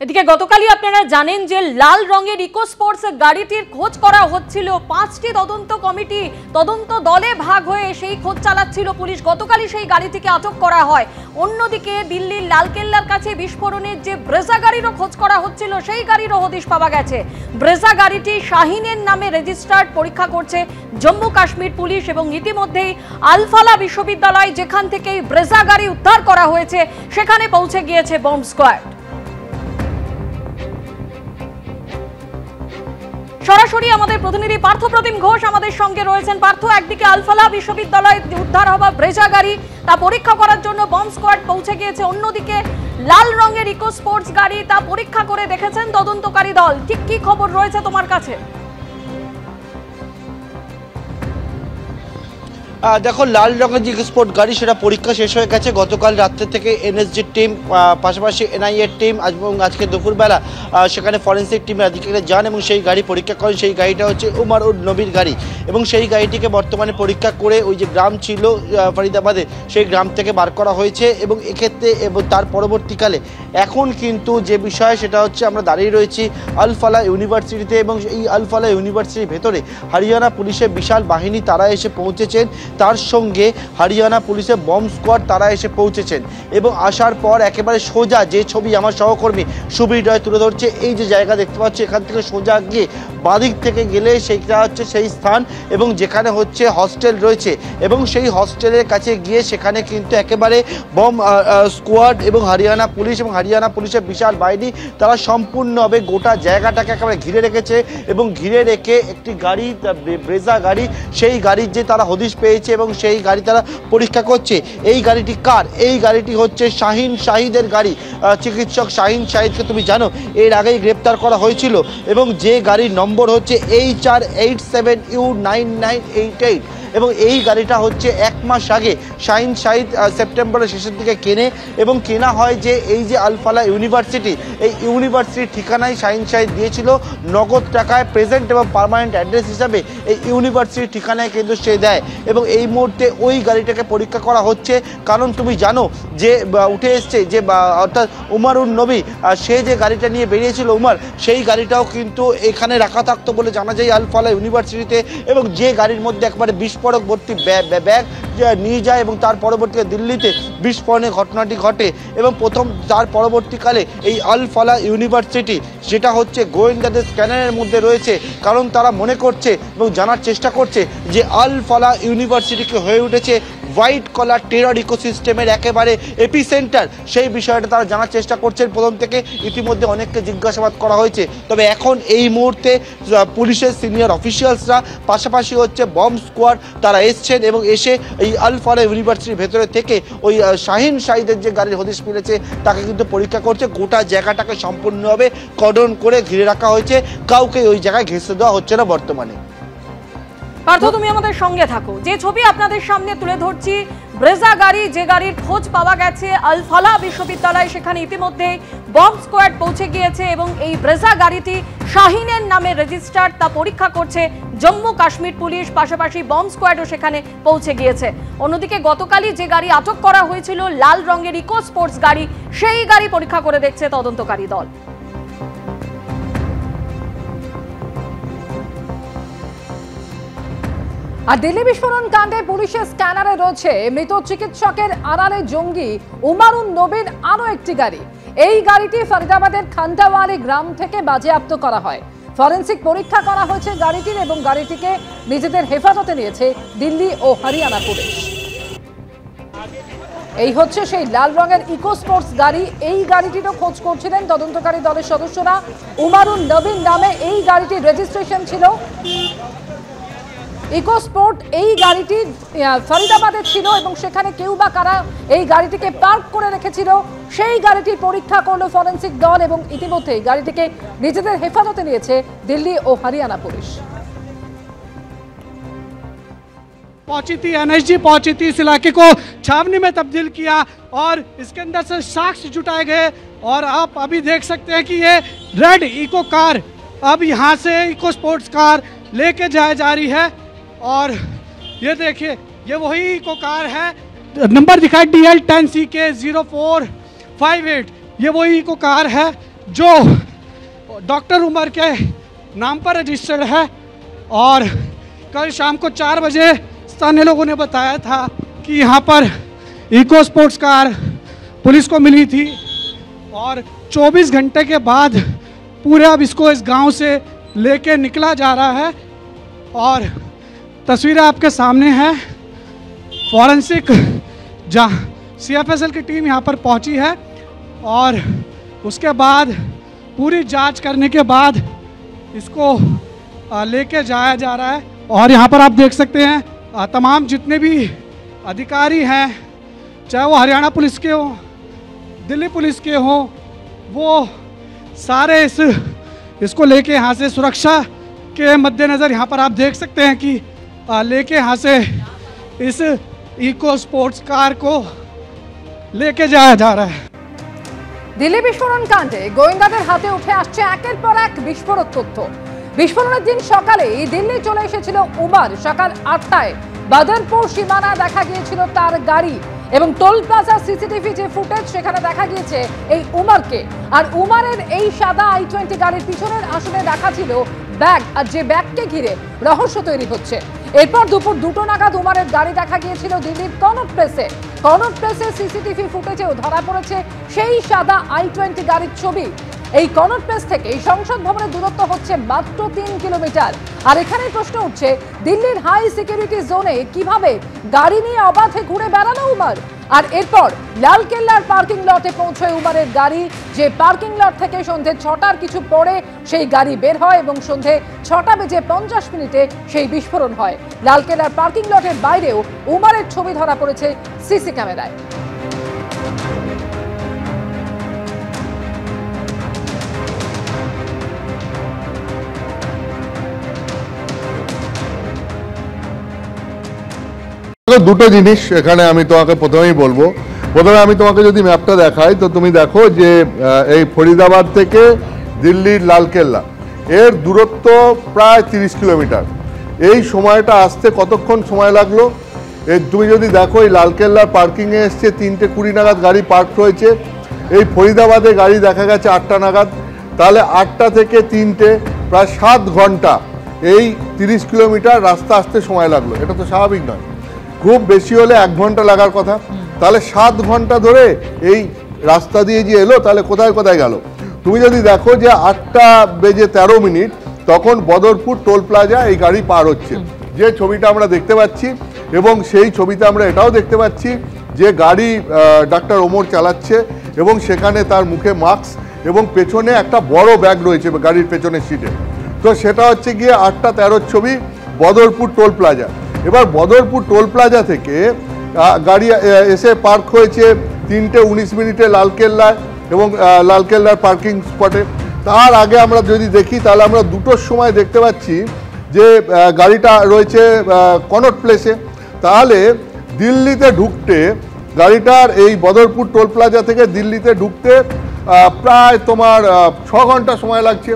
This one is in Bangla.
এদিকে গতকালই আপনারা জানেন যে লাল রঙের ইকো স্পোর্টস গাড়িটির খোঁজ করা হচ্ছিল। 5টি তদন্ত কমিটি তদন্ত দলে ভাগ হয়ে সেই খোঁজ চালাচ্ছিল পুলিশ। গতকালই সেই গাড়িটিকে আটক করা হয়। অন্যদিকে দিল্লির লালকেল্লার কাছে বিস্ফোরণের যে ব্রেজা গাড়িরও খোঁজ করা হচ্ছিল, সেই গাড়িরও হদিশ পাওয়া গেছে। ব্রেজা গাড়িটি শাহিনের নামে রেজিস্টার্ড পরীক্ষা করছে জম্মু কাশ্মীর পুলিশ এবং ইতিমধ্যেই আলফালা বিশ্ববিদ্যালয় যেখান থেকে এই ব্রেজা গাড়ি উদ্ধার করা হয়েছে সেখানে পৌঁছে গিয়েছে বম্ব স্কোয়াড। সরাসরি আমাদের প্রতিনিধি পার্থ প্রতিম ঘোষ আমাদের সঙ্গে রয়েছেন। পার্থ, একদিকে আলফালা বিশ্ববিদ্যালয়ে উদ্ধার হওয়া ব্রেজা গাড়ি তা পরীক্ষা করার জন্য বম্ব স্কোয়াড পৌঁছে গিয়েছে, অন্যদিকে লাল রঙের ইকো স্পোর্টস গাড়ি তা পরীক্ষা করে দেখেছেন তদন্তকারী দল। ঠিক কি খবর রয়েছে তোমার কাছে? দেখো, লাল রঙের যে স্পোর্ট গাড়ি সেটা পরীক্ষা শেষ হয়ে গেছে। গতকাল রাত্রে থেকে এনএসজির টিম, পাশাপাশি এনআইএর টিম এবং আজকে দুপুরবেলা সেখানে ফরেন্সিক টিমের আধিকারিকরা যান এবং সেই গাড়ি পরীক্ষা করেন। সেই গাড়িটা হচ্ছে উমার উন নবীর গাড়ি এবং সেই গাড়িটিকে বর্তমানে পরীক্ষা করে ওই যে গ্রাম ছিল ফরিদাবাদে, সেই গ্রাম থেকে বার করা হয়েছে এবং এক্ষেত্রে এবং তার পরবর্তীকালে এখন কিন্তু যে বিষয় সেটা হচ্ছে আমরা দাঁড়িয়ে রয়েছি আলফালা ইউনিভার্সিটিতে এবং এই আলফালা ইউনিভার্সিটির ভেতরে হরিয়ানা পুলিশের বিশাল বাহিনী তারা এসে পৌঁছেছেন, তার সঙ্গে হরিয়ানা পুলিশের বম্ব স্কোয়াড তারা এসে পৌঁছেছেন এবং আসার পর একেবারে সোজা যে ছবি আমার সহকর্মী সুবীর রায় তুলে ধরছে, এই যে জায়গা দেখতে পাচ্ছি এখান থেকে সোজা গিয়ে বাদিক থেকে গেলে সেইটা হচ্ছে সেই স্থান এবং যেখানে হচ্ছে হস্টেল রয়েছে এবং সেই হস্টেলের কাছে গিয়ে সেখানে কিন্তু একেবারে বম্ব স্কোয়াড এবং হরিয়ানা পুলিশ এবং হরিয়ানা পুলিশের বিশাল বাহিনী তারা সম্পূর্ণভাবে গোটা জায়গাটাকে একেবারে ঘিরে রেখেছে এবং ঘিরে রেখে একটি গাড়ি, ব্রেজা গাড়ি, সেই গাড়ির যে তারা হদিশ পেয়েছে এবং সেই গাড়ি তারা পরীক্ষা করছে। এই গাড়িটি কার? এই গাড়িটি হচ্ছে শাহিন শাহিদের গাড়ি। চিকিৎসক শাহিন শাহিদকে তুমি জানো এর আগেই গ্রেপ্তার করা হয়েছিল এবং যে গাড়ির নম্বর হচ্ছে HR87U9988 এবং এই গাড়িটা হচ্ছে 1 মাস আগে শাহিন শাহিদ সেপ্টেম্বরের শেষের দিকে কেনে এবং কেনা হয় যে এই যে আলফালা ইউনিভার্সিটি, এই ইউনিভার্সিটির ঠিকানায় শাহিন শাহিদ দিয়েছিল নগদ টাকায় প্রেজেন্ট এবং পার্মানেন্ট অ্যাড্রেস হিসাবে এই ইউনিভার্সিটির ঠিকানায় কিন্তু সে দেয় এবং এই মুহূর্তে ওই গাড়িটাকে পরীক্ষা করা হচ্ছে। কারণ তুমি জানো যে উঠে এসছে যে অর্থাৎ উমার উন নবী, সে যে গাড়িটা নিয়ে বেরিয়েছিল উমার, সেই গাড়িটাও কিন্তু এখানে রাখা থাকতো বলে জানা যায় আলফালা ইউনিভার্সিটিতে এবং যে গাড়ির মধ্যে একবারে বিস্ফোরক ভর্তি ব্যাগ নিয়ে যায় এবং তার পরবর্তীতে দিল্লিতে বিস্ফোরণের ঘটনাটি ঘটে এবং তার পরবর্তীকালে এই আলফালা ইউনিভার্সিটি যেটা হচ্ছে গোয়েন্দাদের স্ক্যানারের মধ্যে রয়েছে, কারণ তারা মনে করছে এবং জানার চেষ্টা করছে যে আলফালা ইউনিভার্সিটিকে হয়ে উঠেছে হোয়াইট কলার টেরর ইকোসিস্টেমের একেবারে এপিসেন্টার। সেই বিষয়টা তারা জানার চেষ্টা করছেন প্রথম থেকে, ইতিমধ্যে অনেককে জিজ্ঞাসাবাদ করা হয়েছে। তবে এখন এই মুহূর্তে পুলিশের সিনিয়র অফিসিয়ালসরা পাশাপাশি হচ্ছে বম্ব স্কোয়াড তারা এসছেন এবং এসে এই আলফালা ইউনিভার্সিটির ভেতরে থেকে ওই শাহিন শাহিদের যে গাড়ির হদিশ মিলেছে তাকে কিন্তু পরীক্ষা করছে। গোটা জায়গাটাকে সম্পূর্ণভাবে কর্ডন করে ঘিরে রাখা হয়েছে, কাউকে ওই জায়গায় ঘেঁষে দেওয়া হচ্ছে না বর্তমানে। পার্থ, তুমি আমাদের সঙ্গে থাকো। যে ছবি আপনাদের সামনে তুলে ধরছি ব্রেজা গাড়ি, যে গাড়ির খোঁজ পাওয়া গেছে আলফালা বিশ্ববিদ্যালয়, সেখানে ইতিমধ্যে বম্ব স্কোয়াড পৌঁছে গিয়েছে এবং এই ব্রেজা গাড়িটি শাহিনের নামে রেজিস্টার্ড তা পরীক্ষা করছে জম্মু কাশ্মীর পুলিশ, পাশাপাশি বম্ব স্কোয়াডও সেখানে পৌঁছে গিয়েছে। অন্যদিকে গতকালই যে গাড়ি আটক করা হয়েছিল লাল রঙের ইকো স্পোর্টস গাড়ি, সেই গাড়ি পরীক্ষা করে দেখছে তদন্তকারী দল। আর দিল্লি বিস্ফোরণ কাণ্ডে পুলিশের স্ক্যানারে রয়েছে মৃত চিকিৎসকের আড়ালে জঙ্গি উমার উন নবীর আরও একটি গাড়ি। এই গাড়িটি ফরিদাবাদের খান্ডাওয়ালি গ্রাম থেকে বাজেয়াপ্ত করা হয়। ফরেন্সিক পরীক্ষা করা হয়েছে গাড়িটির এবং গাড়িটিকে নিজেদের হেফাজতে নিয়েছে দিল্লি ও হরিয়ানা পুলিশ। এই হচ্ছে সেই লাল রঙের ইকো স্পোর্টস গাড়ি। এই গাড়িটিরও খোঁজ করছিলেন তদন্তকারী দলের সদস্যরা। উমার উন নবীর নামে এই গাড়িটির রেজিস্ট্রেশন ছিল। ইকো স্পোর্ট এই গাড়িটি ফরিদাবাদে ছিল এবং সেখানে কেউ বা কারা এই গাড়িটিকে পার্ক করে রেখেছিল, সেই গাড়িটির পরীক্ষা করলো ফরেন্সিক দল এবং ইতিমধ্যে গাড়িটিকে নিজেদের হেফাজতে নিয়েছে দিল্লি ও হরিয়ানা পুলিশ। पहुंची थी, एनएसजी पहुंची थी, इस इलाके को छावनी में तब्दील किया और इसके अंदर से साक्ष्य जुटाए गए और आप अभी देख सकते हैं कि ये रेड इको कार अब यहाँ से इको स्पोर्ट्स कार लेके जाए जा रही है और ये देखिए ये वही इको कार है, नंबर दिखा DL10CK 0458, ये वही इको कार है जो डॉक्टर उमर के नाम पर रजिस्टर्ड है। और कल शाम को 4 बजे स्थानीय लोगों ने बताया था कि यहाँ पर इको स्पोर्ट्स कार पुलिस को मिली थी और 24 घंटे के बाद पूरे अब इसको इस गांव से लेके निकला जा रहा है। और तस्वीरें आपके सामने हैं। फॉरेंसिक जहाँ CFSL की टीम यहाँ पर पहुँची है और उसके बाद पूरी जांच करने के बाद इसको लेके जाया जा रहा है। और यहाँ पर आप देख सकते हैं तमाम जितने भी अधिकारी हैं, चाहे वो हरियाणा पुलिस के हों, दिल्ली पुलिस के हों, वो सारे इसको लेके यहाँ से सुरक्षा के मद्देनज़र यहाँ पर आप देख सकते हैं कि लेके यहाँ से इस इको स्पोर्ट्स कार को लेके जाया जा रहा है। দিল্লি বিস্ফোরণ কাণ্ডে গোয়েন্দাদের হাতে উঠে আসছে একের পর এক বিস্ফোরক তথ্য। বিস্ফোরণের দিন সকালে দিল্লি চলে এসেছিল উমার। সকাল 8টায় বাদরপুর সীমানা দেখা গিয়েছিল তার গাড়ি এবং টোল প্লাজা সিসিটিভি যে ফুটেজ সেখানে দেখা গিয়েছে এই উমারকে। আর উমারের এই সাদা i20 গাড়ির পিছনের আসনে রাখা ছিল ব্যাগ, আর যে ব্যাগকে ঘিরে রহস্য তৈরি হচ্ছে। এরপর দুপুর 2টো নাগাদ উমারের গাড়ি দেখা গিয়েছিল দিল্লির কনট প্লেসে। কনট প্লেসে সিসিটিভি ফুটেজেও ধরা পড়েছে সেই সাদা i20 গাড়ির ছবি। এই কনট প্লেস থেকে এই সংসদ ভবনের দূরত্ব হচ্ছে মাত্র 3 কিলোমিটার। আর এখানে প্রশ্ন উঠছে, দিল্লির হাই সিকিউরিটি জোনে কিভাবে গাড়ি নিয়ে অবাধে ঘুরে বেড়ালো উমার। আর এরপর লালকেল্লার পার্কিং লটে পৌঁছয় উমারের গাড়ি, যে পার্কিং লট থেকে সন্ধে 6টার কিছু পরে সেই গাড়ি বের হয় এবং সন্ধে 6টা বেজে 50 মিনিটে সেই বিস্ফোরণ হয়। লালকেল্লার পার্কিং লটের বাইরেও উমারের ছবি ধরা পড়েছে সিসি ক্যামেরায়। দুটো জিনিস এখানে আমি তোমাকে প্রথমেই বলবো। প্রথমে আমি তোমাকে যদি ম্যাপটা দেখাই তো তুমি দেখো যে এই ফরিদাবাদ থেকে দিল্লির লালকেল্লা এর দূরত্ব প্রায় 30 কিলোমিটার। এই সময়টা আসতে কতক্ষণ সময় লাগলো তুমি যদি দেখো, এই লালকেল্লার পার্কিংয়ে এসছে 3:20 নাগাদ গাড়ি পার্ক হয়েছে। এই ফরিদাবাদে গাড়ি দেখা গেছে 8টা নাগাদ। তাহলে 8টা থেকে 3টে প্রায় 7 ঘন্টা এই 30 কিলোমিটার রাস্তা আসতে সময় লাগলো। এটা তো স্বাভাবিক নয়, খুব বেশি হলে 1 ঘন্টা লাগার কথা। তাহলে 7 ঘন্টা ধরে এই রাস্তা দিয়ে যে এলো, তাহলে কোথায় কোথায় গেল? তুমি যদি দেখো যে 8টা বেজে 13 মিনিট তখন বদরপুর টোল প্লাজা এই গাড়ি পার হচ্ছে, যে ছবিটা আমরা দেখতে পাচ্ছি। এবং সেই ছবিতে আমরা এটাও দেখতে পাচ্ছি যে গাড়ি ডাক্তার ওমর চালাচ্ছে এবং সেখানে তার মুখে মাস্ক এবং পেছনে একটা বড় ব্যাগ রয়েছে গাড়ির পেছনের সিটে। তো সেটা হচ্ছে গিয়ে 8:13 ছবি বদরপুর টোল প্লাজা। এবার বদরপুর টোল প্লাজা থেকে গাড়ি এসে পার্ক হয়েছে 3:19 মিনিটে লালকেল্লায় এবং লালকেল্লার পার্কিং স্পটে। তার আগে আমরা যদি দেখি তাহলে আমরা 2টোর সময় দেখতে পাচ্ছি যে গাড়িটা রয়েছে কনট প্লেসে। তাহলে দিল্লিতে ঢুকতে গাড়িটার এই বদরপুর টোল প্লাজা থেকে দিল্লিতে ঢুকতে প্রায় তোমার 6 ঘন্টা সময় লাগছে।